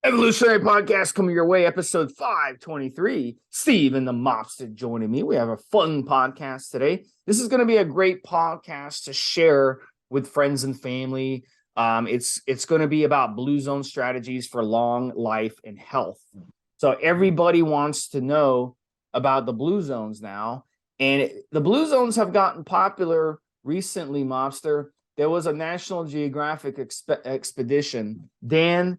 Evolutionary podcast coming your way, episode 523. Steve and the Mobster joining me. We have a fun podcast today. This is going to be a great podcast to share with friends and family. It's going to be about blue zone strategies for long life and health. So everybody wants to know about the blue zones now, and the blue zones have gotten popular recently. Mobster, there was a National Geographic expedition. Dan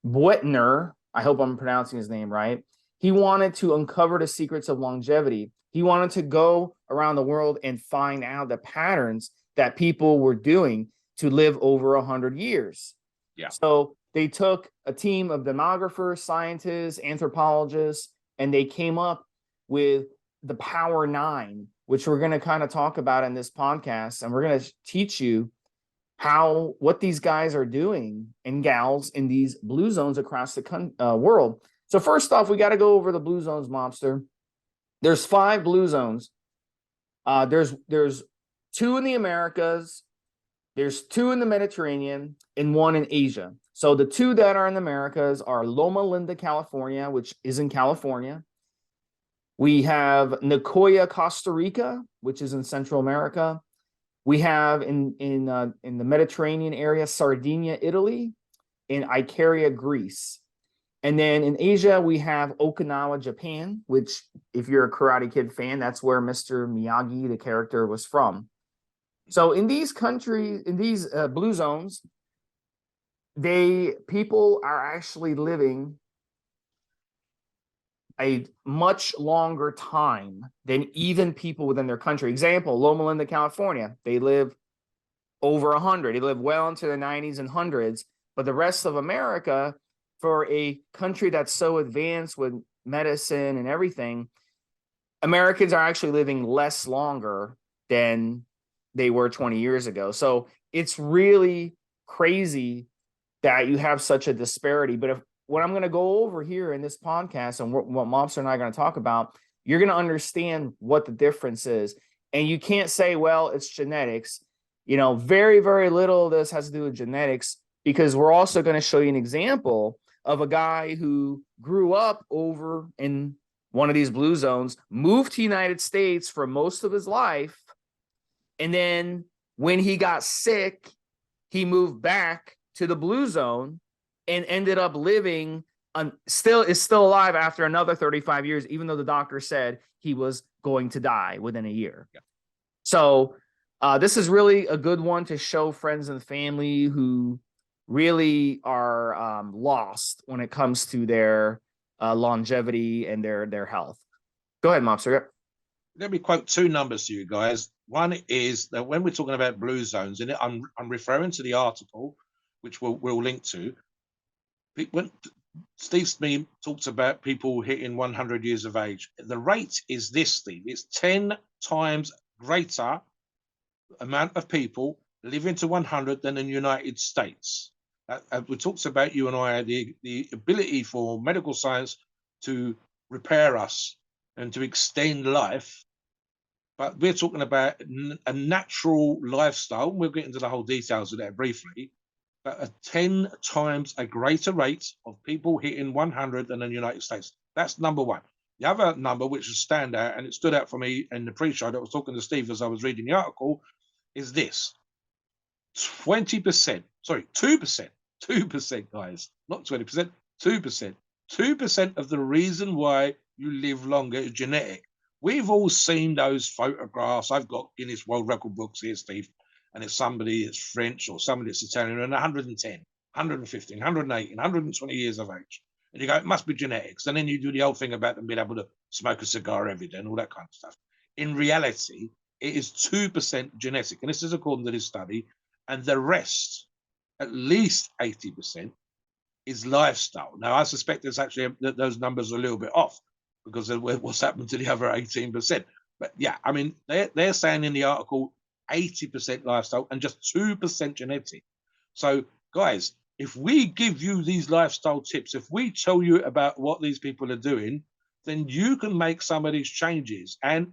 Buettner, I hope I'm pronouncing his name right. He wanted to uncover the secrets of longevity. He wanted to go around the world and find out the patterns that people were doing to live over 100 years. Yeah. So they took a team of demographers, scientists, anthropologists, and they came up with the Power Nine, which we're going to kind of talk about in this podcast. And we're going to teach you what these guys are doing and gals in these blue zones across the world. So first off, we got to go over the blue zones, Mobster. There's 5 blue zones. There's 2 in the Americas, there's 2 in the Mediterranean, and 1 in Asia. So the 2 that are in the Americas are Loma Linda, California, which is in California. We have Nicoya, Costa Rica, which is in Central America. We have in the Mediterranean area, Sardinia, Italy, and Icaria, Greece. And then in Asia, we have Okinawa, Japan, which, if you're a Karate Kid fan, that's where Mr. Miyagi, the character, was from. So in these countries, in these blue zones, people are actually living a much longer time than even people within their country. Example, Loma Linda, California, they live over 100. They live well into the 90s and hundreds. But the rest of America, for a country that's so advanced with medicine and everything, Americans are actually living less longer than they were 20 years ago. So it's really crazy that you have such a disparity. But what I'm going to go over here in this podcast and what Mobster and I are going to talk about, you're going to understand what the difference is. And you can't say, well, it's genetics. You know, very, very little of this has to do with genetics, because we're also going to show you an example of a guy who grew up over in one of these blue zones, moved to the United States for most of his life. And then when he got sick, he moved back to the blue zone and ended up living is still alive after another 35 years, even though the doctor said he was going to die within a year. Yeah. So this is really a good one to show friends and family who really are lost when it comes to their longevity and their health. Go ahead, Mobster. Let me quote 2 numbers to you guys. One is that when we're talking about blue zones, and I'm referring to the article, which we'll link to. When Stevesmi talks about people hitting 100 years of age, the rate is this, Steve. It's 10 times greater amount of people living to 100 than in the United States. We talked about, you and I, the ability for medical science to repair us and to extend life. But we're talking about a natural lifestyle. We'll get into the whole details of that briefly. But a 10 times a greater rate of people hitting 100 than in the United States. That's number one. The other number, which is standout, and it stood out for me in the pre-show that I was talking to Steve as I was reading the article, is this. 20%, sorry, 2%, guys, not 20%, 2%. 2% of the reason why you live longer is genetic. We've all seen those photographs. I've got Guinness World Record books here, Steve, and it's somebody that's French or somebody that's Italian and 110, 115, 118, 120 years of age. And you go, it must be genetics. And then you do the whole thing about them being able to smoke a cigar every day and all that kind of stuff. In reality, it is 2% genetic. And this is according to this study. And the rest, at least 80%, is lifestyle. Now, I suspect there's actually those numbers are a little bit off because of what's happened to the other 18%. But yeah, I mean, they're saying in the article 80% lifestyle and just 2% genetic. So, guys, if we give you these lifestyle tips, if we tell you about what these people are doing, then you can make some of these changes. And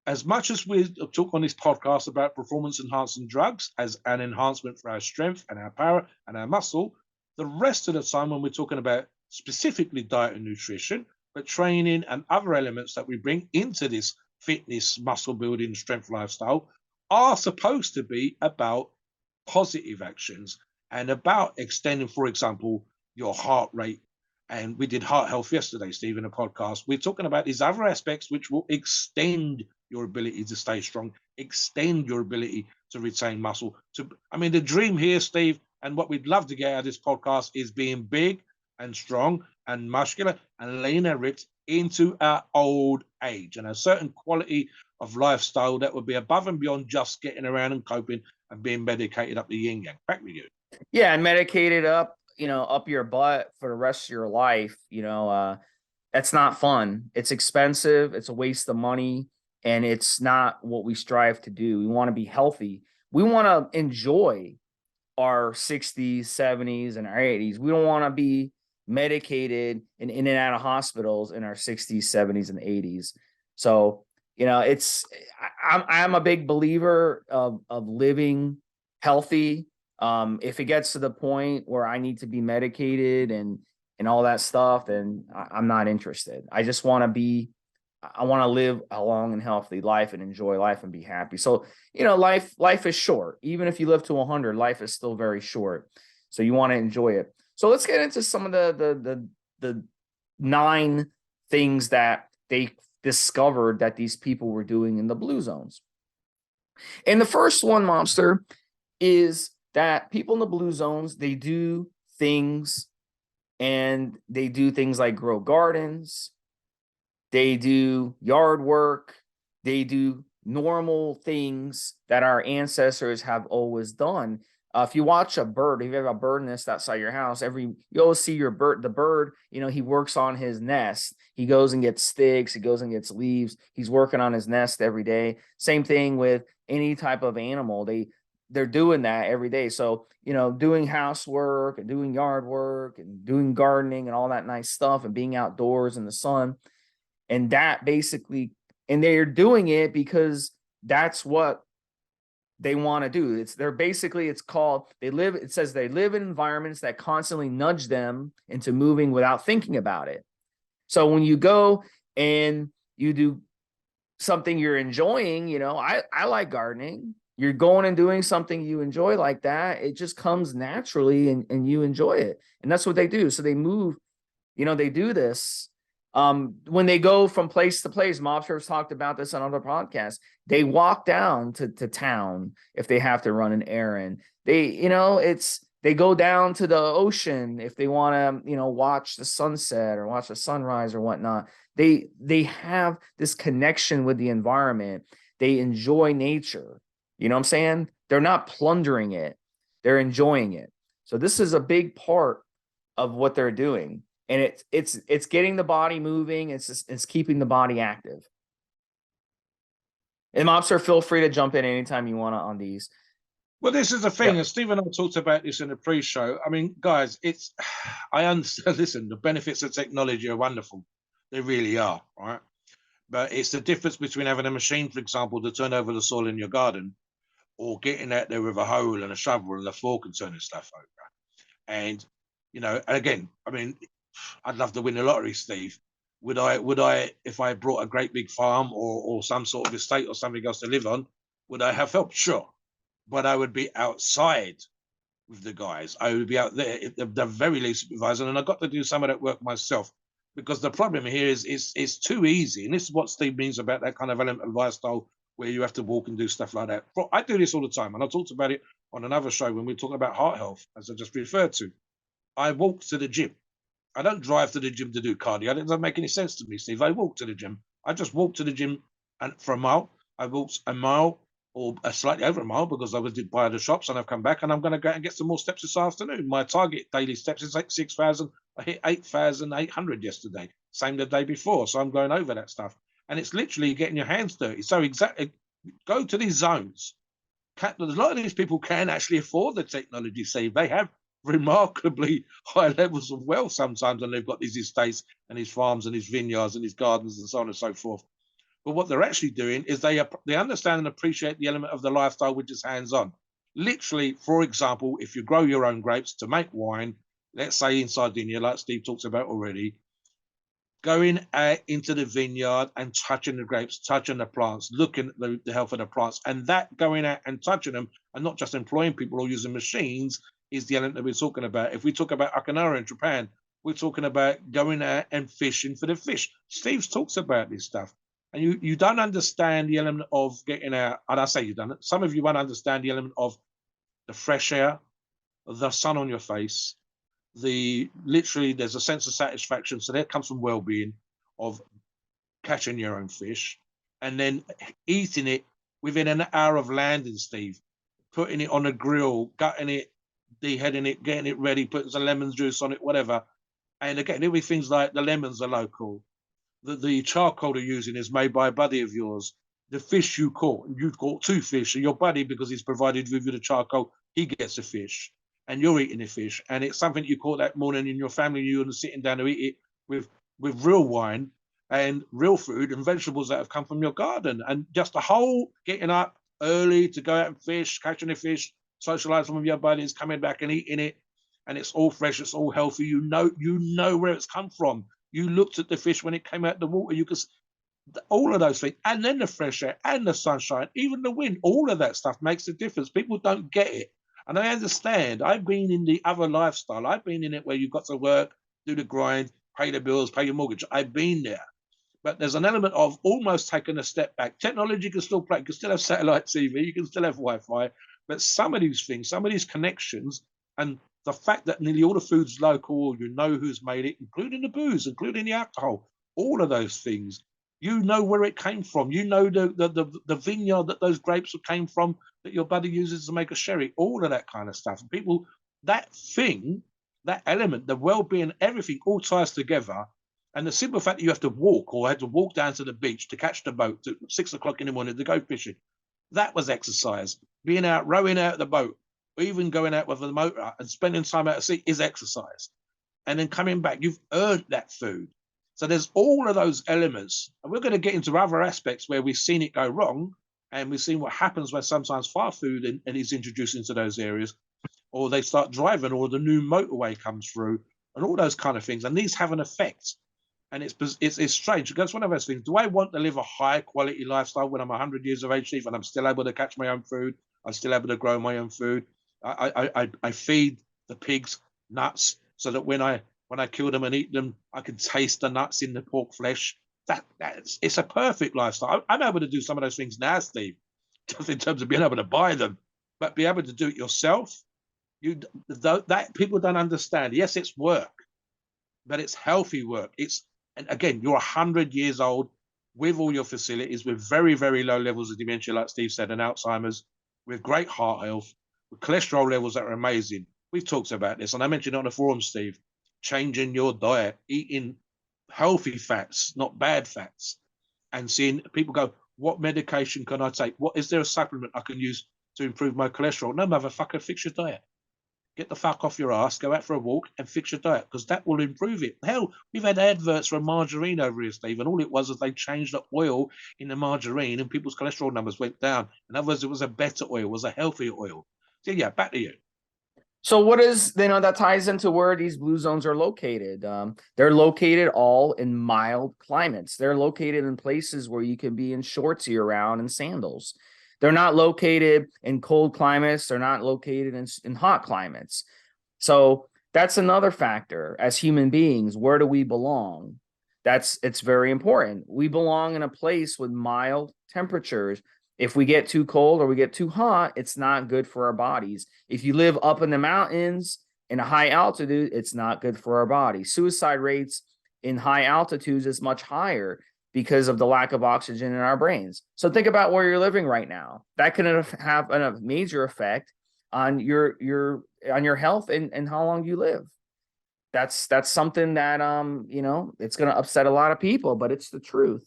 as much as we talk on this podcast about performance enhancing drugs as an enhancement for our strength and our power and our muscle, The rest of the time, when we're talking about specifically diet and nutrition, but training and other elements that we bring into this fitness, muscle building, strength lifestyle are supposed to be about positive actions and about extending, for example, your heart rate. And we did heart health yesterday, Steve, in a podcast. We're talking about these other aspects which will extend your ability to stay strong, extend your ability to retain muscle. I mean, the dream here, Steve, and what we'd love to get out of this podcast is being big and strong and muscular and lean and ripped into our old age, and a certain quality of lifestyle that would be above and beyond just getting around and coping and being medicated up the yin yang. Back with you. Yeah, and medicated up, up your butt for the rest of your life. That's not fun. It's expensive. It's a waste of money, and it's not what we strive to do. We want to be healthy. We want to enjoy our 60s, 70s, and our 80s. We don't want to be medicated and in and out of hospitals in our 60s, 70s, and 80s. So, I'm a big believer of living healthy. If it gets to the point where I need to be medicated and all that stuff, then I'm not interested. I just want to live a long and healthy life and enjoy life and be happy. So, life is short. Even if you live to 100, life is still very short. So you want to enjoy it. So let's get into some of the 9 things that they discovered that these people were doing in the blue zones. And the first one, Mobster, is that people in the blue zones, they do things like grow gardens, they do yard work, they do normal things that our ancestors have always done. If you watch a bird, if you have a bird nest outside your house, you always see the bird, he works on his nest. He goes and gets sticks, he goes and gets leaves. He's working on his nest every day. Same thing with any type of animal. They're doing that every day. So, doing housework and doing yard work and doing gardening and all that nice stuff and being outdoors in the sun. And that basically, and they're doing it because that's what they want to do. It says they live in environments that constantly nudge them into moving without thinking about it. So when you go and you do something you're enjoying, I like gardening. You're going and doing something you enjoy like that. It just comes naturally and you enjoy it. And that's what they do. So they move, they do this. When they go from place to place, Mobsters talked about this on other podcasts. They walk down to town if they have to run an errand. They go down to the ocean if they want to, watch the sunset or watch the sunrise or whatnot. They have this connection with the environment. They enjoy nature. You know what I'm saying? They're not plundering it. They're enjoying it. So this is a big part of what they're doing. And it's getting the body moving. It's keeping the body active. And Mobster, feel free to jump in anytime you want on these. Well, this is the thing, and Steve and I talked about this in the pre-show. I mean, guys, I understand. Listen, the benefits of technology are wonderful. They really are, right? But it's the difference between having a machine, for example, to turn over the soil in your garden, or getting out there with a hoe and a shovel and a fork and turning stuff over. And again, I mean, I'd love to win the lottery, Steve. Would I, if I brought a great big farm or some sort of estate or something else to live on, would I have help? Sure. But I would be outside with the guys. I would be out there at the very least supervising, and I got to do some of that work myself. Because the problem here is it's too easy. And this is what Steve means about that kind of element of lifestyle where you have to walk and do stuff like that. I do this all the time, and I talked about it on another show when we were talking about heart health, as I just referred to. I walk to the gym. I don't drive to the gym to do cardio. It doesn't make any sense to me, Steve. I walk to the gym. I just walk to the gym and for a mile. I walked a mile or slightly over a mile because I was by the shops, and I've come back and I'm going to go and get some more steps this afternoon. My target daily steps is like 6,000. I hit 8,800 yesterday, same the day before. So I'm going over that stuff. And it's literally getting your hands dirty. So exactly, go to these zones. A lot of these people can actually afford the technology, Steve. They have remarkably high levels of wealth sometimes, and they've got these estates and these farms and these vineyards and these gardens and so on and so forth. But what they're actually doing is they understand and appreciate the element of the lifestyle which is hands-on. Literally, for example, if you grow your own grapes to make wine, let's say in Sardinia, like Steve talks about already, going out into the vineyard and touching the grapes, touching the plants, looking at the health of the plants, and that going out and touching them and not just employing people or using machines is the element that we're talking about. If we talk about Okinawa in Japan, we're talking about going out and fishing for the fish. Steve talks about this stuff. And you don't understand the element of getting out. And I say you don't. Some of you won't understand the element of the fresh air, the sun on your face, literally there's a sense of satisfaction. So that comes from well-being of catching your own fish and then eating it within an hour of landing, Steve, putting it on a grill, gutting it, deheading it, getting it ready, putting some lemon juice on it, whatever. And again, there'll be things like the lemons are local. The charcoal they're using is made by a buddy of yours. The fish you caught 2 fish, and your buddy, because he's provided with you the charcoal, he gets a fish, and you're eating the fish, and it's something you caught that morning in your family. You're sitting down to eat it with real wine and real food and vegetables that have come from your garden, and just the whole getting up early to go out and fish, catching the fish, socializing with your buddies, coming back and eating it, and it's all fresh, it's all healthy. You know where it's come from. You looked at the fish when it came out of the water. You could all of those things, and then the fresh air and the sunshine, even the wind, all of that stuff makes a difference. People don't get it. And I understand. I've been in the other lifestyle. I've been in it where you've got to work, do the grind, pay the bills, pay your mortgage. I've been there. But there's an element of almost taking a step back. Technology can still play. You can still have satellite TV. You can still have Wi-Fi. But some of these things, some of these connections, and the fact that nearly all the food's local, you know who's made it, including the booze, including the alcohol, all of those things, you know where it came from. You know the vineyard that those grapes came from that your buddy uses to make a sherry, all of that kind of stuff. And people, that thing, that element, the well-being, everything all ties together. And the simple fact that you have to walk or had to walk down to the beach to catch the boat at 6 o'clock in the morning to go fishing, that was exercise. Being out, rowing out the boat, or even going out with the motor and spending time out at sea is exercise. And then coming back, you've earned that food. So there's all of those elements. And we're going to get into other aspects where we've seen it go wrong. And we've seen what happens when sometimes fast food and is introduced into those areas, or they start driving, or the new motorway comes through, and all those kind of things. And these have an effect. And it's strange. Because one of those things, do I want to live a high quality lifestyle when I'm 100 years of age, Steve, and I'm still able to catch my own food? I'm still able to grow my own food. I feed the pigs nuts so that when I kill them and eat them, I can taste the nuts in the pork flesh. It's a perfect lifestyle. I'm able to do some of those things now, Steve, just in terms of being able to buy them, but be able to do it yourself. That people don't understand. Yes, it's work, but it's healthy work. And again, you're 100 years old with all your facilities, with very, very low levels of dementia, like Steve said, and Alzheimer's, with great heart health, with cholesterol levels that are amazing. We've talked about this, and I mentioned it on the forum, Steve, changing your diet, eating healthy fats, not bad fats, and seeing people go, what medication can I take? What is there a supplement I can use to improve my cholesterol? No, motherfucker, fix your diet. Get the fuck off your ass, go out for a walk and fix your diet, because that will improve it. Hell, we've had adverts for margarine over here, Steve, and all it was is they changed the oil in the margarine and people's cholesterol numbers went down. In other words, it was a better oil, it was a healthier oil. So yeah, back to you. So what is, that ties into where these blue zones are located. They're located all in mild climates. They're located in places where you can be in shorts year round and sandals. They're not located in cold climates. They're not located in hot climates. So that's another factor. As human beings, where do we belong? It's very important. We belong in a place with mild temperatures. If we get too cold or we get too hot, it's not good for our bodies. If you live up in the mountains in a high altitude, it's not good for our body. Suicide rates in high altitudes is much higher because of the lack of oxygen in our brains. So think about where you're living right now. That can have a major effect on your health and how long you live. That's something that it's going to upset a lot of people, but it's the truth.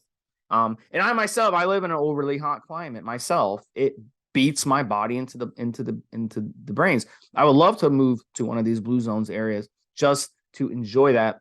And I myself, I live in an overly hot climate myself. It beats my body into the brains. I would love to move to one of these blue zones areas just to enjoy that.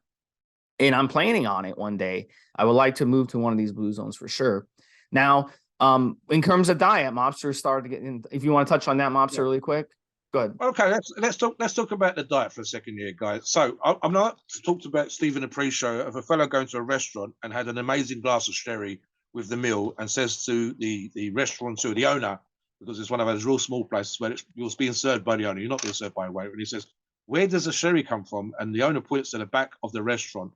And I'm planning on it one day. I would like to move to one of these blue zones for sure. Now, in terms of diet, Mobster started to get in. If you want to touch on that, Mobster, really quick. Good. Okay, let's talk about the diet for a second here, guys. So I'm not talked about Steve in the pre-show of a fellow going to a restaurant and had an amazing glass of sherry with the meal and says to the restaurateur, the owner, because it's one of those real small places where you're being served by the owner, you're not being served by a waiter, and he says, "Where does the sherry come from?" And the owner points to the back of the restaurant,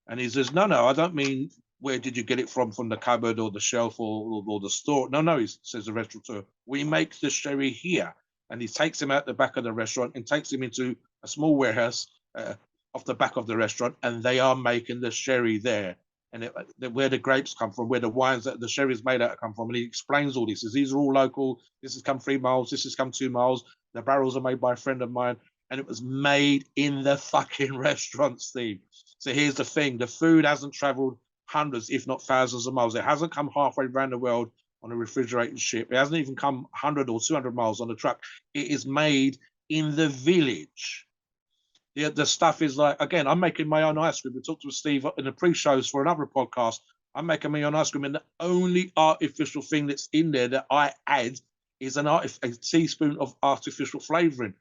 and he says, "No, I don't mean where did you get it from the cupboard or the shelf or the store. No, he says the restaurateur. We make the sherry here." And he takes him out the back of the restaurant and takes him into a small warehouse off the back of the restaurant, and they are making the sherry there. And where the grapes come from, where the wines that the sherry is made out of come from. And he explains all this. He says, these are all local. This has come 3 miles. This has come 2 miles. The barrels are made by a friend of mine. And it was made in the fucking restaurant, Steve. So here's the thing. The food hasn't traveled hundreds, if not thousands of miles. It hasn't come halfway around the world on a refrigerated ship. It hasn't even come 100 or 200 miles on a truck. It is made in the village. The stuff is like, again, I'm making my own ice cream. We talked to Steve in the pre-shows for another podcast. I'm making my own ice cream, and the only artificial thing that's in there that I add is a teaspoon of artificial flavoring.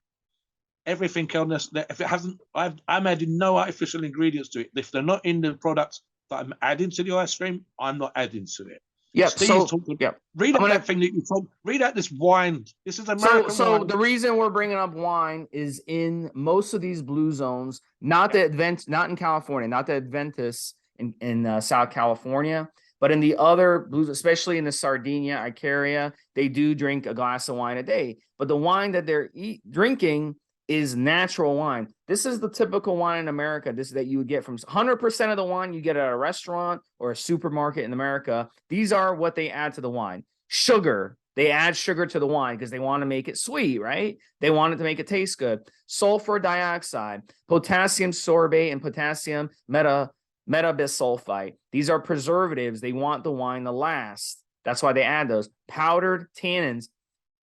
Everything else, if it hasn't, I'm adding no artificial ingredients to it. If they're not in the products that I'm adding to the ice cream, I'm not adding to it. Yep. Steve, Yep. Read out that thing that you told. Read out this wine. This is American so wine. the reason we're bringing up wine is in most of these blue zones, not in California, not the Adventists in South California, but in the other blues, especially in the Sardinia, Icaria, they do drink a glass of wine a day. But the wine that they're drinking is natural wine. This is the typical wine in America. This that you would get from 100% of the wine you get at a restaurant or a supermarket in America. These are what they add to the wine. Sugar. They add sugar to the wine because they want to make it sweet, right? They want it to make it taste good. Sulfur dioxide, potassium sorbate, and potassium metabisulfite. These are preservatives. They want the wine to last. That's why they add those. Powdered tannins,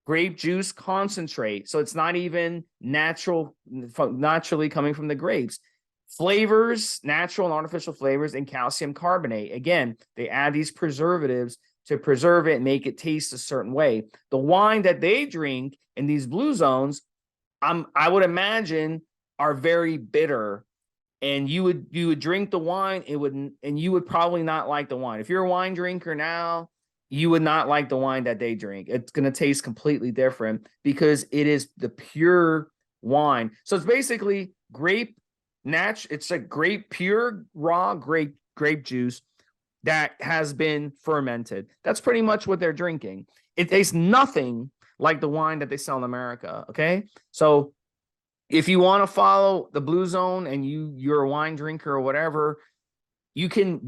grape juice concentrate. So it's not even naturally coming from the grapes. Flavors, natural and artificial flavors, and calcium carbonate. Again, they add these preservatives to preserve it and make it taste a certain way. The wine that they drink in these blue zones, I would imagine, are very bitter. And you would drink the wine, and you would probably not like the wine. If you're a wine drinker now, you would not like the wine that they drink. It's going to taste completely different because it is the pure wine. So it's basically it's a pure raw grape juice that has been fermented. That's pretty much what they're drinking. It tastes nothing like the wine that they sell in America. Okay. So if you want to follow the blue zone and you're a wine drinker or whatever, you can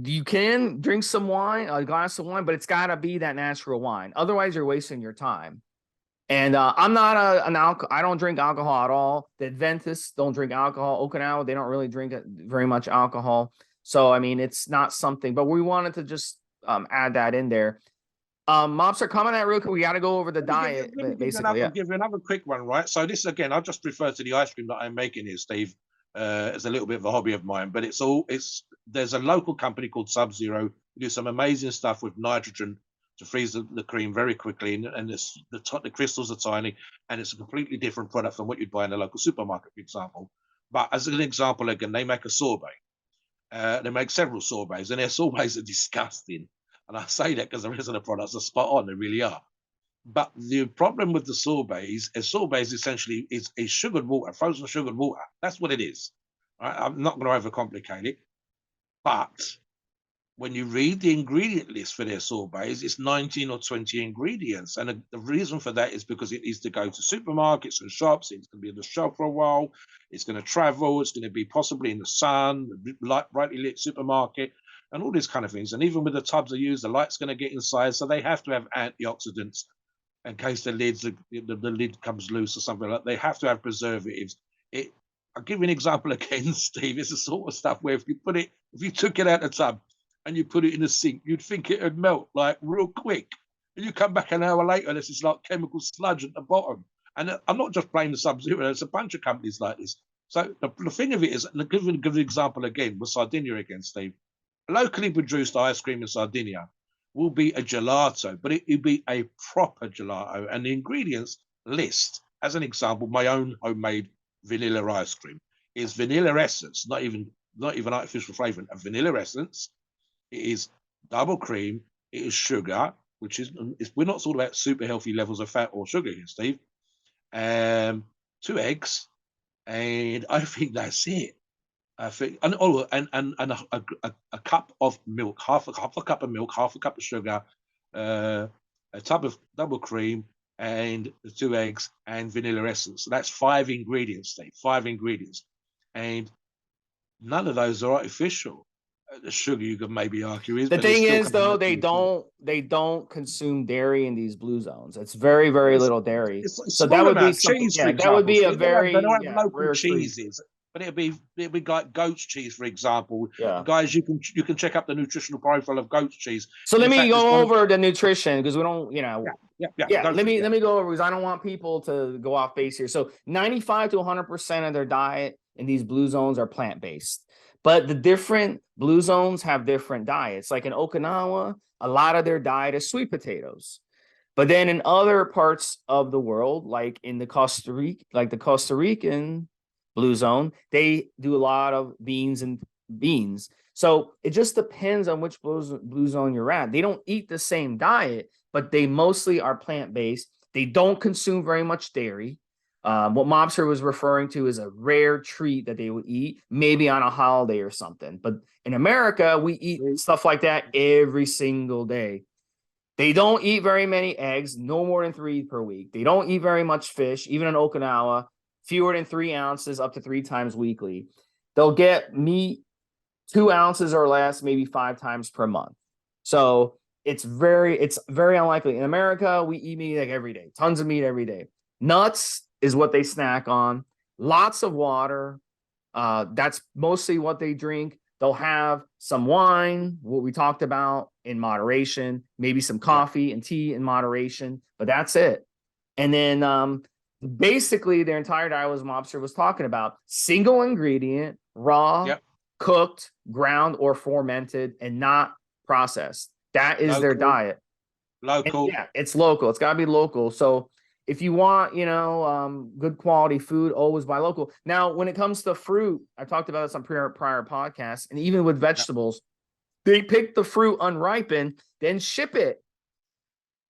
drink some wine, a glass of wine, but it's got to be that natural wine. Otherwise, you're wasting your time. And I'm not I don't drink alcohol at all. The Adventists don't drink alcohol. Okinawa, they don't really drink very much alcohol. So, I mean, it's not something, but we wanted to just add that in there. Mobster, comment that real quick. We got to go over the diet, basically. I'll give you another quick one, right? So this, again, I'll just refer to the ice cream that I'm making here, Steve. It's a little bit of a hobby of mine, but there's a local company called Sub-Zero who do some amazing stuff with nitrogen to freeze the cream very quickly, and the crystals are tiny, and it's a completely different product from what you'd buy in a local supermarket, for example. But as an example, again, they make a sorbet. They make several sorbets, and their sorbets are disgusting. And I say that because the rest of the products are spot on; they really are. But the problem with the sorbets essentially is sugared water, frozen sugared water. That's what it is. Right? I'm not going to overcomplicate it. But when you read the ingredient list for their sorbets, it's 19 or 20 ingredients. And the reason for that is because it needs to go to supermarkets and shops. It's going to be on the shelf for a while. It's going to travel. It's going to be possibly in the sun, brightly lit supermarket, and all these kind of things. And even with the tubs they use, the light's going to get inside. So they have to have antioxidants in case the lid comes loose or something like that. They have to have preservatives. I'll give you an example again, Steve. It's the sort of stuff where if you took it out of the tub and you put it in the sink, you'd think it would melt like real quick. And you come back an hour later, and this is like chemical sludge at the bottom. And I'm not just blaming Sub-Zero, there's a bunch of companies like this. So the thing of it is, and I'll give you an example again with Sardinia again, Steve. Locally produced ice cream in Sardinia will be a gelato, but it will be a proper gelato. And the ingredients list as an example, my own homemade vanilla ice cream is vanilla essence, not even artificial flavoring, a vanilla essence. It is double cream. It is sugar, which is we're not talking about super healthy levels of fat or sugar here, Steve. 2 eggs, and I think that's it. I think, and a cup of milk, half a cup of milk, half a cup of sugar, a tub of double cream, and 2 eggs and vanilla essence. So that's 5 ingredients, Steve. 5 ingredients, and none of those are artificial. The sugar, you could maybe argue, is, The but it's thing still is, coming though, back to they don't consume dairy in these blue zones. It's very, very it's, little dairy. it's a So that small would be amount. something. Cheese, for Yeah, that would example, be a Steve, they very don't have local rare treat. cheeses, but it'd be like goat's cheese, for example. Yeah. Guys, you can check up the nutritional profile of goat's cheese. So And let in me fact, there's go one over the nutrition because we don't, yeah. Go let for it, me yeah. let me go over because I don't want people to go off base here. So 95 to 100% of their diet in these blue zones are plant-based. But the different blue zones have different diets. Like in Okinawa, a lot of their diet is sweet potatoes. But then in other parts of the world, like in the Costa Rican blue zone, they do a lot of beans. So it just depends on which blue zone you're at. They don't eat the same diet, but they mostly are plant-based. They don't consume very much dairy. What Mobster was referring to is a rare treat that they would eat, maybe on a holiday or something. But in America, we eat stuff like that every single day. They don't eat very many eggs, no more than 3 per week. They don't eat very much fish, even in Okinawa, fewer than 3 ounces up to 3 times weekly. They'll get meat 2 ounces or less, maybe 5 times per month. So it's very unlikely. In America, we eat meat like every day, tons of meat every day. Nuts is what they snack on. Lots of water. That's mostly what they drink. They'll have some wine, what we talked about, in moderation, maybe some coffee and tea in moderation, but that's it. And then basically their entire diet was Mobster was talking about single ingredient, raw, cooked, ground, or fermented, and not processed. That is their diet. Local. And it's local. It's got to be local. So if you want, good quality food, always buy local. Now, when it comes to fruit, I talked about this on prior podcasts, and even with vegetables, they pick the fruit unripened, then ship it.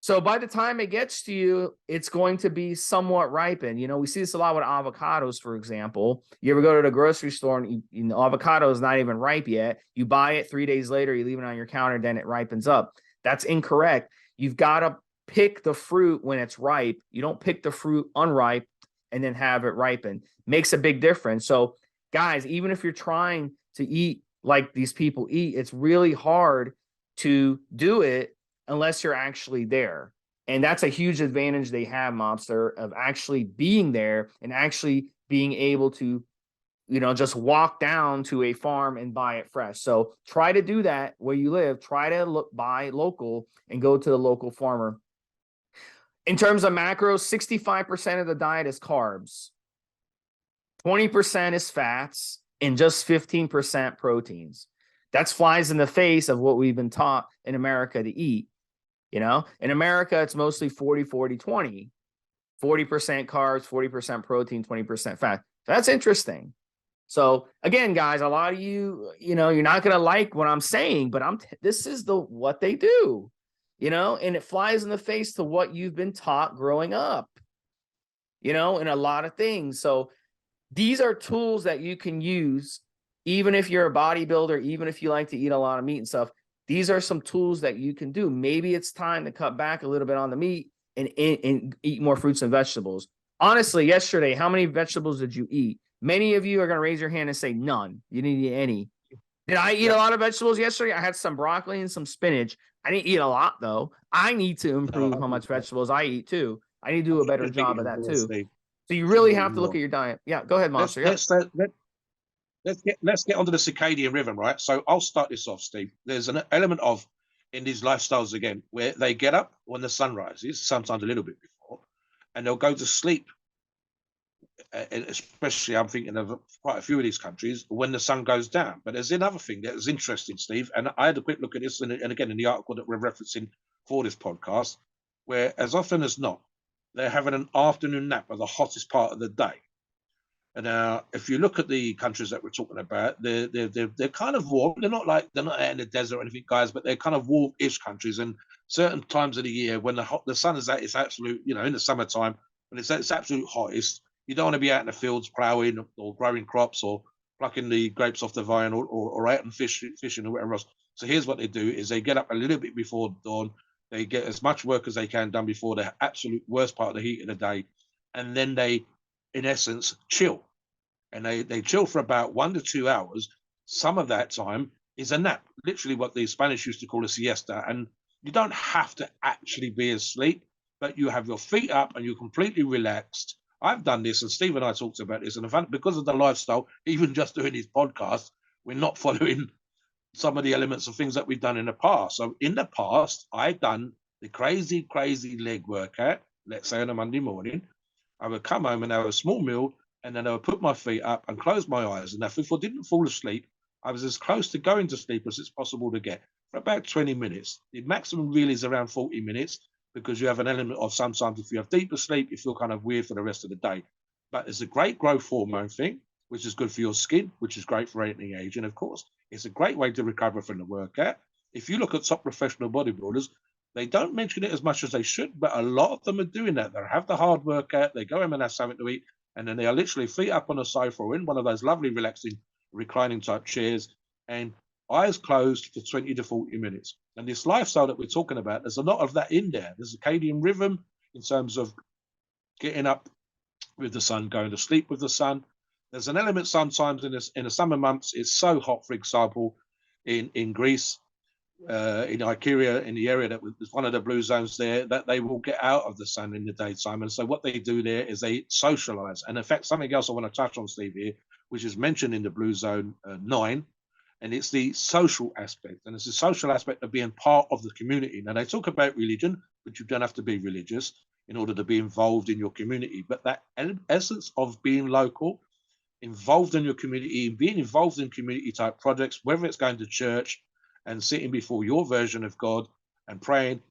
So by the time it gets to you, it's going to be somewhat ripened. We see this a lot with avocados, for example. You ever go to the grocery store and avocado is not even ripe yet. You buy it 3 days later, you leave it on your counter, then it ripens up. That's incorrect. You've got to pick the fruit when it's ripe. You don't pick the fruit unripe and then have it ripen. Makes a big difference. So guys, even if you're trying to eat like these people eat, it's really hard to do it unless you're actually there. And that's a huge advantage they have, Mobster, of actually being there and actually being able to, just walk down to a farm and buy it fresh. So try to do that where you live. Try to buy local and go to the local farmer. In terms of macros, 65% of the diet is carbs, 20% is fats, and just 15% proteins. That flies in the face of what we've been taught in America to eat. In America, it's mostly 40-40-20, 40% carbs, 40% protein, 20% fat. That's interesting. So again, guys, a lot of you, you're not going to like what I'm saying, but this is what they do, and it flies in the face to what you've been taught growing up, in a lot of things. So these are tools that you can use, even if you're a bodybuilder, even if you like to eat a lot of meat and stuff. These are some tools that you can do. Maybe it's time to cut back a little bit on the meat and eat more fruits and vegetables. Honestly, yesterday, how many vegetables did you eat? Many of you are going to raise your hand and say none. You didn't eat any. Did I eat a lot of vegetables yesterday? I had some broccoli and some spinach. I didn't eat a lot, though. I need to improve how much vegetables I eat, too. I need to do a better job of that, too. So you really have to look at your diet. Yeah, go ahead, Monster. Let's get onto the circadian rhythm, right? So I'll start this off, Steve. There's an element of in these lifestyles again where they get up when the sun rises, sometimes a little bit before, and they'll go to sleep. Especially, I'm thinking of quite a few of these countries when the sun goes down. But there's another thing that is interesting, Steve, and I had a quick look at this, and again in the article that we're referencing for this podcast, where as often as not, they're having an afternoon nap at the hottest part of the day. And now, if you look at the countries that we're talking about, they're kind of warm. They're not out in the desert or anything, guys, but they're kind of warm-ish countries. And certain times of the year when the sun is at its absolute, in the summertime when it's at its absolute hottest, you don't want to be out in the fields plowing or growing crops or plucking the grapes off the vine or out and fishing or whatever else. So here's what they do: is they get up a little bit before dawn. They get as much work as they can done before the absolute worst part of the heat of the day, and then they, in essence, chill. And they chill for about 1 to 2 hours. Some of that time is a nap, literally what the Spanish used to call a siesta. And you don't have to actually be asleep, but you have your feet up and you're completely relaxed. I've done this, and Steve and I talked about this, and because of the lifestyle, even just doing these podcasts, we're not following some of the elements of things that we've done in the past. So in the past, I've done the crazy leg workout, let's say on a Monday morning. I would come home and have a small meal, and then I would put my feet up and close my eyes. And if I didn't fall asleep, I was as close to going to sleep as it's possible to get for about 20 minutes. The maximum really is around 40 minutes because you have an element of sometimes if you have deeper sleep, you feel kind of weird for the rest of the day. But it's a great growth hormone thing, which is good for your skin, which is great for anti-aging, of course. It's a great way to recover from the workout. If you look at top professional bodybuilders, they don't mention it as much as they should, but a lot of them are doing that. They have the hard workout, they go home and have something to eat, and then they are literally feet up on a sofa or in one of those lovely, relaxing, reclining type chairs and eyes closed for 20 to 40 minutes. And this lifestyle that we're talking about, there's a lot of that in there. There's circadian rhythm in terms of getting up with the sun, going to sleep with the sun. There's an element sometimes in the summer months, it's so hot, for example, in Greece, in Icaria, in the area that was one of the blue zones there, that they will get out of the sun in the daytime. And so what they do there is they socialize. And in fact, something else I want to touch on, Steve, here, which is mentioned in the blue zone 9, and it's the social aspect. And it's the social aspect of being part of the community. Now, they talk about religion, but you don't have to be religious in order to be involved in your community. But that essence of being local, involved in your community, being involved in community type projects, whether it's going to church and sitting before your version of God and praying,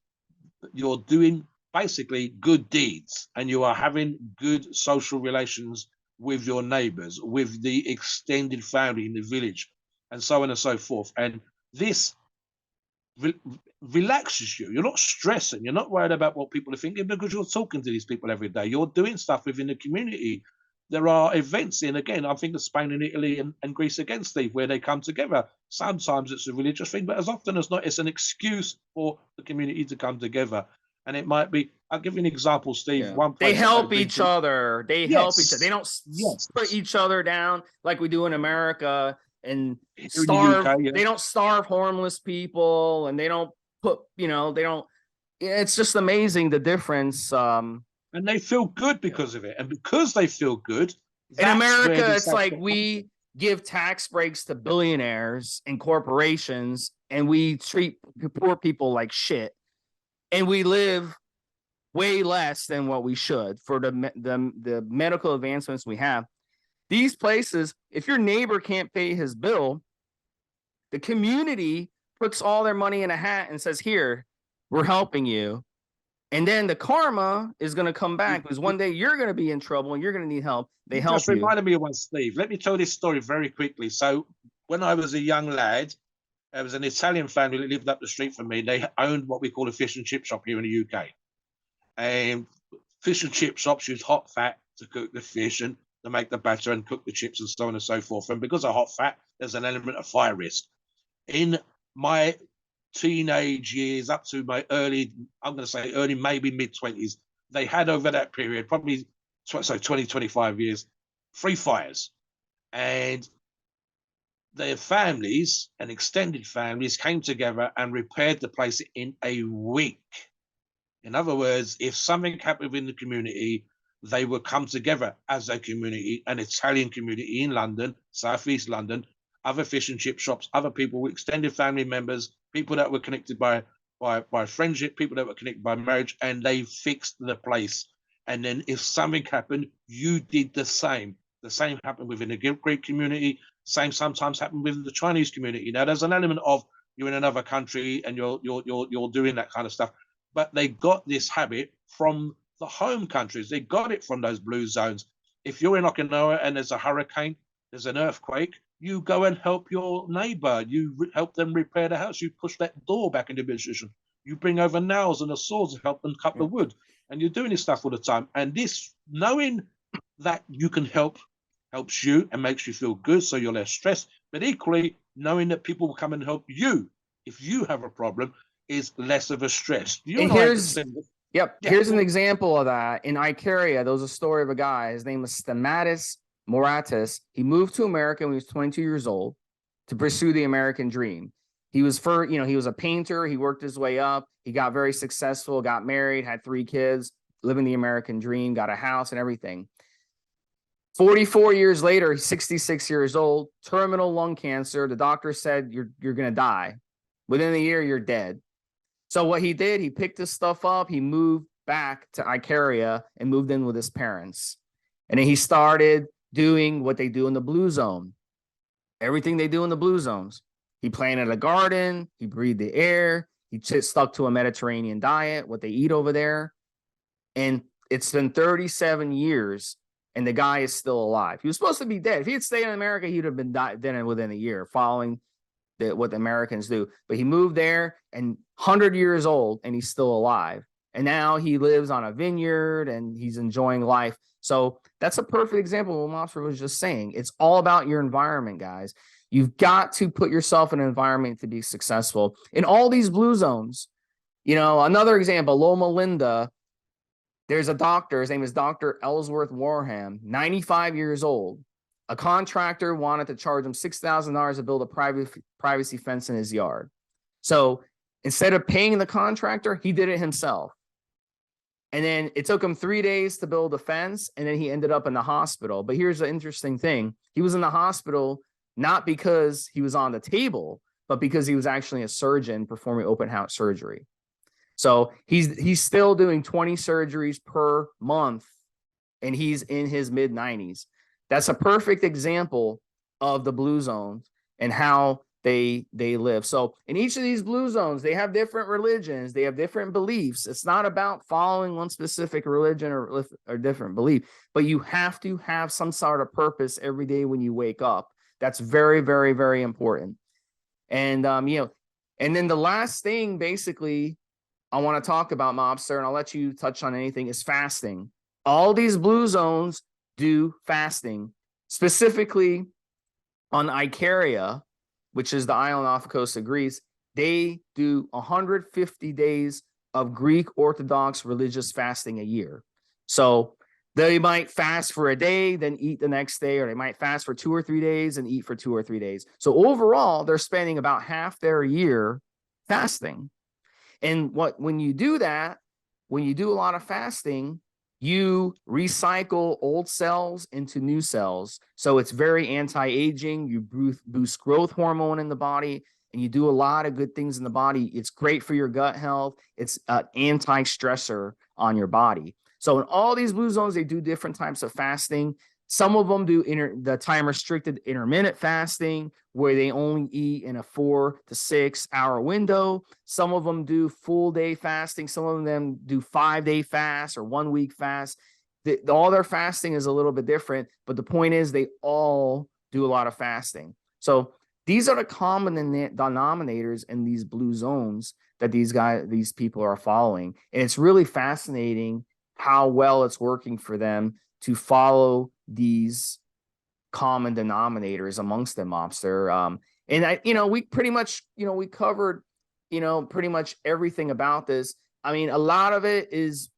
you're doing basically good deeds and you are having good social relations with your neighbors, with the extended family in the village, and so on and so forth. And this relaxes you. You're not stressing. You're not worried about what people are thinking because you're talking to these people every day. You're doing stuff within the community. There are events in, again, I think of Spain and Italy and Greece again, Steve, where they come together. Sometimes it's a religious thing, but as often as not, it's an excuse for the community to come together. And it might be, I'll give you an example, Steve. Yeah. One They place help each other. They help each other. They don't put yes. each other down like we do in America and Here in the starve. UK, yeah. They don't starve homeless people, and they don't put, they don't. It's just amazing the difference. And they feel good because of it. And because they feel good, In that's where America, this it's like aspect we give tax breaks to billionaires and corporations, and we treat poor people like shit, and we live way less than what we should for the medical advancements we have. These places, if your neighbor can't pay his bill, the community puts all their money in a hat and says, "Here, we're helping you." And then the karma is going to come back because one day you're going to be in trouble and you're going to need help. They You help just you. reminded me of one, Steve. Let me tell this story very quickly. So when I was a young lad, there was an Italian family that lived up the street from me. They owned what we call a fish and chip shop here in the UK. And fish and chip shops use hot fat to cook the fish and to make the batter and cook the chips and so on and so forth. And because of hot fat, there's an element of fire risk. In my teenage years, up to my I'm going to say early, maybe mid-20s, they had over that period, probably 20, 25 years, 3 fires. And their families and extended families came together and repaired the place in a week. In other words, if something happened within the community, they would come together as a community, an Italian community in London, Southeast London, other fish and chip shops, other people, extended family members, people that were connected by friendship, people that were connected by marriage, and they fixed the place. And then if something happened, you did the same. The same happened within the Greek community. Same sometimes happened with the Chinese community. Now there's an element of you're in another country and you're doing that kind of stuff, but they got this habit from the home countries. They got it from those blue zones. If you're in Okinawa and there's a hurricane, there's an earthquake, you go and help your neighbor. You help them repair the house. You push that door back into position. You bring over nails and the saws to help them cut the wood. And you're doing this stuff all the time. And this, knowing that you can help, helps you and makes you feel good, so you're less stressed. But equally, knowing that people will come and help you if you have a problem is less of a stress. And here's here's an example of that. In Icaria, there was a story of a guy. His name was Stamatis Moratis. He moved to America when he was 22 years old to pursue the American dream. He was he was a painter. He worked his way up. He got very successful, got married, had 3 kids, living the American dream, got a house and everything. 44 years later, he's 66 years old, terminal lung cancer. The doctor said, you're going to die. Within a year, you're dead. So what he did, he picked his stuff up. He moved back to Icaria and moved in with his parents. And then he started doing what they do in the blue zone. Everything they do in the blue zones. He planted a garden. He breathed the air. He stuck to a Mediterranean diet, what they eat over there. And it's been 37 years, and the guy is still alive. He was supposed to be dead. If he had stayed in America, he'd have been dead within a year, following what the Americans do. But he moved there and 100 years old, and he's still alive. And now he lives on a vineyard and he's enjoying life. So that's a perfect example of what Mobster was just saying. It's all about your environment, guys. You've got to put yourself in an environment to be successful. In all these blue zones, another example, Loma Linda, there's a doctor. His name is Dr. Ellsworth Warham, 95 years old. A contractor wanted to charge him $6,000 to build a privacy fence in his yard. So instead of paying the contractor, he did it himself. And then it took him 3 days to build a fence, and then he ended up in the hospital. But here's the interesting thing. He was in the hospital not because he was on the table, but because he was actually a surgeon performing open heart surgery. So he's still doing 20 surgeries per month, and he's in his mid-90s. That's a perfect example of the blue zones and how they live. So in each of these blue zones, they have different religions. They have different beliefs. It's not about following one specific religion or different belief, but you have to have some sort of purpose every day when you wake up. That's very, very, very important. And, and then the last thing basically I want to talk about, Mobster, and I'll let you touch on anything, is fasting. All these blue zones do fasting, specifically on Icaria, which is the island off the coast of Greece. They do 150 days of Greek Orthodox religious fasting a year. So they might fast for a day, then eat the next day, or they might fast for 2 or 3 days and eat for 2 or 3 days. So overall, they're spending about half their year fasting. And when you do that, when you do a lot of fasting, you recycle old cells into new cells. So it's very anti-aging. You boost growth hormone in the body, and you do a lot of good things in the body. It's great for your gut health. It's an anti-stressor on your body. So in all these blue zones, they do different types of fasting. Some of them do the time-restricted intermittent fasting, where they only eat in a 4 to 6 hour window. Some of them do full-day fasting. Some of them do 5-day fast or 1-week fast. All their fasting is a little bit different, but the point is they all do a lot of fasting. So these are the common denominators in these blue zones that these people are following. And it's really fascinating how well it's working for them to follow these common denominators amongst them, Mobster. And we pretty much, we covered, pretty much everything about this. I mean, a lot of it is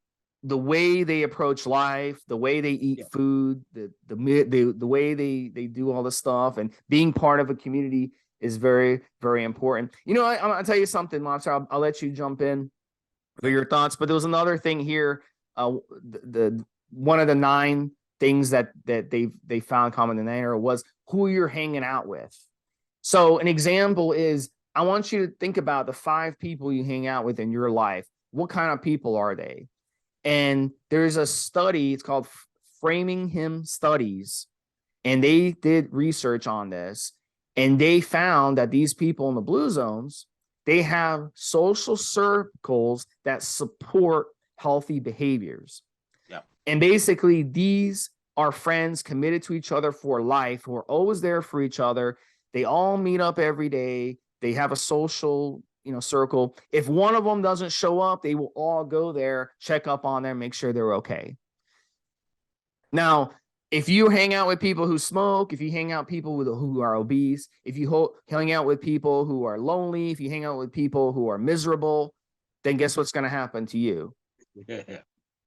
the way they approach life, the way they eat food, the way they do all this stuff, and being part of a community is very, very important. I'm gonna tell you something, Mobster. I'll let you jump in for your thoughts. But there was another thing here. The one of the 9 things that they found common denominator was who you're hanging out with. So an example is, I want you to think about the 5 people you hang out with in your life. What kind of people are they? And there's a study, it's called Framingham Studies, and they did research on this, and they found that these people in the blue zones, they have social circles that support healthy behaviors. And basically, these are friends committed to each other for life, who are always there for each other. They all meet up every day. They have a social, circle. If one of them doesn't show up, they will all go there, check up on them, make sure they're okay. Now, if you hang out with people who smoke, if you hang out with people who are obese, if you hang out with people who are lonely, if you hang out with people who are miserable, then guess what's going to happen to you? Yeah.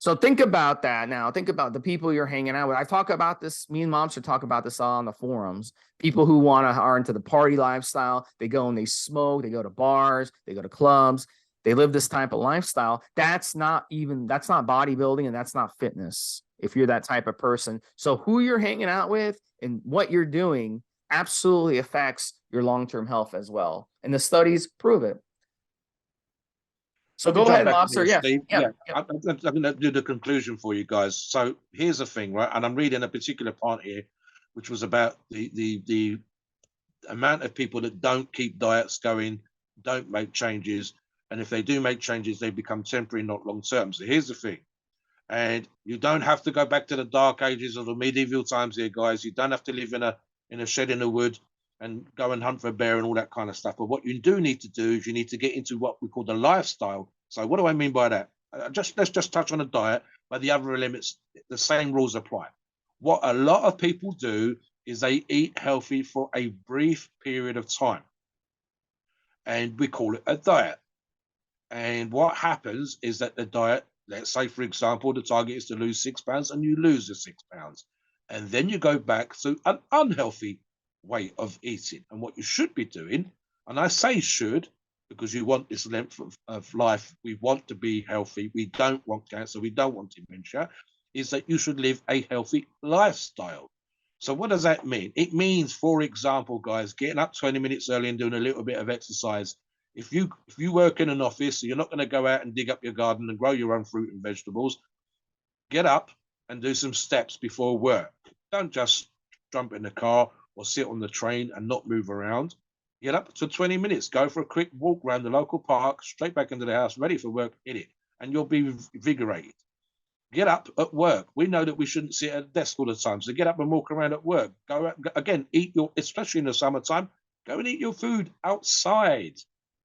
So think about that now. Think about the people you're hanging out with. I talk about this. Me and Mom should talk about this all on the forums. People who are into the party lifestyle. They go and they smoke. They go to bars. They go to clubs. They live this type of lifestyle. That's not bodybuilding, and that's not fitness. If you're that type of person, so who you're hanging out with and what you're doing absolutely affects your long-term health as well. And the studies prove it. So Let me go jump ahead, back in Mobster. there, Yes. Steve. Yep. Yeah, Yep. I'm going to do the conclusion for you guys. So here's the thing, right? And I'm reading a particular part here, which was about the amount of people that don't keep diets going, don't make changes, and if they do make changes, they become temporary, not long term. So here's the thing, and you don't have to go back to the dark ages or the medieval times here, guys. You don't have to live in a shed in the wood and go and hunt for a bear and all that kind of stuff. But what you do need to do is you need to get into what we call the lifestyle. So what do I mean by that? Let's just touch on the diet, but the other elements, the same rules apply. What a lot of people do is they eat healthy for a brief period of time, and we call it a diet. And what happens is that the diet, let's say, for example, the target is to lose 6 pounds and you lose the 6 pounds. And then you go back to an unhealthy way of eating. And what you should be doing, and I say should, because you want this length of life, we want to be healthy, we don't want cancer, we don't want dementia, is that you should live a healthy lifestyle. So what does that mean? It means, for example, guys, getting up 20 minutes early and doing a little bit of exercise. If you work in an office, so you're not going to go out and dig up your garden and grow your own fruit and vegetables. Get up and do some steps before work. Don't just jump in the car or sit on the train and not move around. Get up to 20 minutes. Go for a quick walk around the local park, straight back into the house, ready for work. Hit it, and you'll be invigorated. Get up at work. We know that we shouldn't sit at a desk all the time, so get up and walk around at work. Go out, again, eat your, especially in the summertime, go and eat your food outside.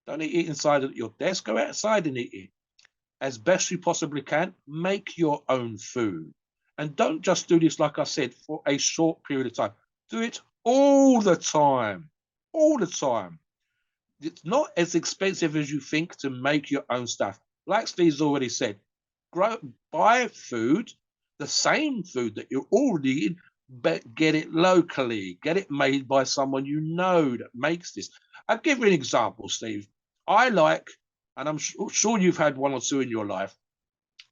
Don't eat it inside at your desk. Go outside and eat it. As best you possibly can, make your own food. And don't just do this, like I said, for a short period of time. Do it all the time. All the time. It's not as expensive as you think to make your own stuff. Like Steve's already said, buy food, the same food that you're already eating, but get it locally. Get it made by someone you know that makes this. I'll give you an example, Steve. I like, and I'm sure you've had one or two in your life,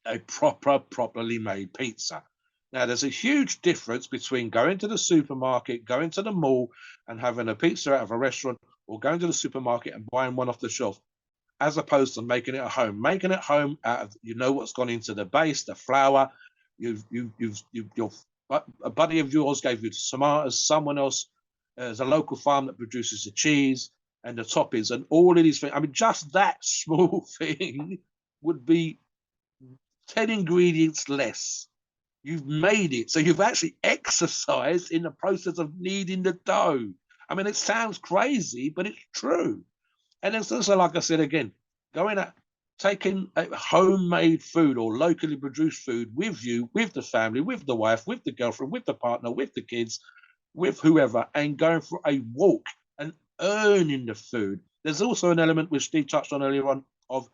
a properly made pizza. Now, there's a huge difference between going to the supermarket, going to the mall, and having a pizza out of a restaurant, or going to the supermarket and buying one off the shelf, as opposed to making it at home. Making it at home out of, you know what's gone into the base, the flour. A buddy of yours gave you the tomatoes. Someone else, there's a local farm that produces the cheese and the toppings and all of these things. I mean, just that small thing would be 10 ingredients less. You've made it. So you've actually exercised in the process of kneading the dough. I mean, it sounds crazy, but it's true. And it's also, like I said again, going at taking a homemade food or locally produced food with you, with the family, with the wife, with the girlfriend, with the partner, with the kids, with whoever, and going for a walk and earning the food. There's also an element which Steve touched on earlier on of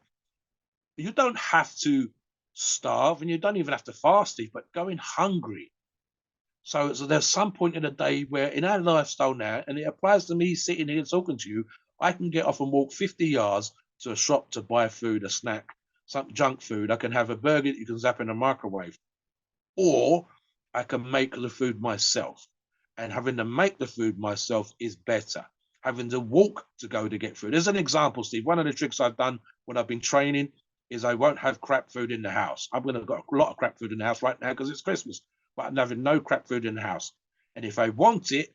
you don't have to starve and you don't even have to fast, Steve, but going hungry. So there's some point in the day where in our lifestyle now, and it applies to me sitting here talking to you, I can get off and walk 50 yards to a shop to buy food, a snack, some junk food. I can have a burger that you can zap in a microwave. Or I can make the food myself. And having to make the food myself is better. Having to walk to go to get food. As an example, Steve, one of the tricks I've done when I've been training is I won't have crap food in the house. I'm going to got a lot of crap food in the house right now because it's Christmas, but I'm having no crap food in the house. And if I want it,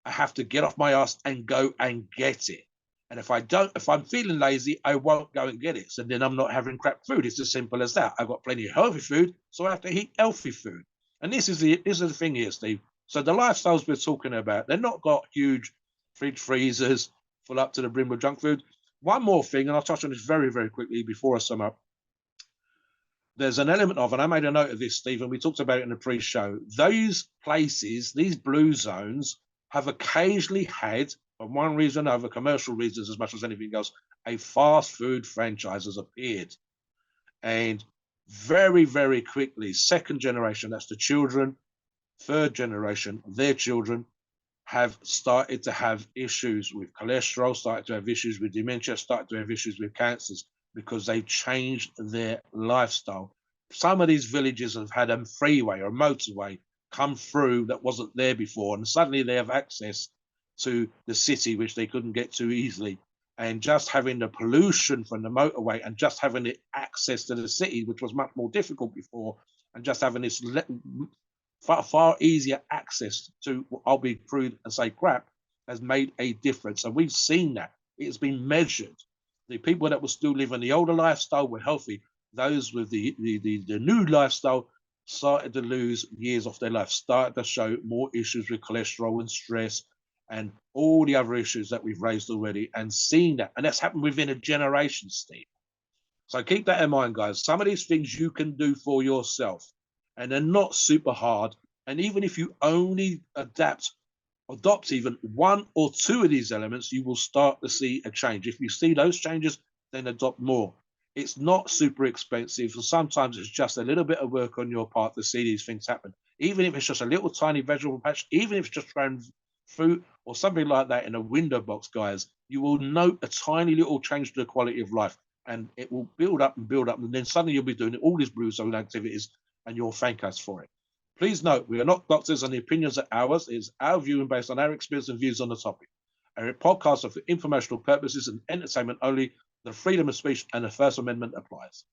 I have to get off my ass and go and get it. And if I'm feeling lazy, I won't go and get it. So then I'm not having crap food. It's as simple as that. I've got plenty of healthy food, so I have to eat healthy food. And this is the thing here, Steve. So the lifestyles we're talking about, they're not got huge fridge freezers full up to the brim with junk food. One more thing, and I'll touch on this very, very quickly before I sum up. There's an element of, and I made a note of this, Stephen, we talked about it in the pre-show, those places, these blue zones, have occasionally had, for one reason or other, commercial reasons as much as anything else, a fast food franchise has appeared. And very, very quickly, second generation, that's the children, third generation, their children, have started to have issues with cholesterol, started to have issues with dementia, started to have issues with cancers because they've changed their lifestyle. Some of these villages have had a freeway or a motorway come through that wasn't there before, and suddenly they have access to the city, which they couldn't get to easily. And just having the pollution from the motorway and just having the access to the city, which was much more difficult before, and just having this far easier access to, I'll be crude and say crap, has made a difference. And we've seen that. It's been measured. The people that were still living the older lifestyle were healthy. Those with the new lifestyle started to lose years off their life, started to show more issues with cholesterol and stress and all the other issues that we've raised already, and seen that. And that's happened within a generation, Steve. So keep that in mind, guys. Some of these things you can do for yourself, and they're not super hard. And even if you only adopt even one or two of these elements, you will start to see a change. If you see those changes, then adopt more. It's not super expensive. So sometimes it's just a little bit of work on your part to see these things happen. Even if it's just a little tiny vegetable patch, even if it's just throwing fruit or something like that in a window box, guys, you will note a tiny little change to the quality of life. And it will build up, and then suddenly you'll be doing all these blue zone activities, and you'll thank us for it. Please note, we are not doctors, and the opinions are ours. It is our view and based on our experience and views on the topic. Our podcasts are for informational purposes and entertainment only. The freedom of speech and the First Amendment applies.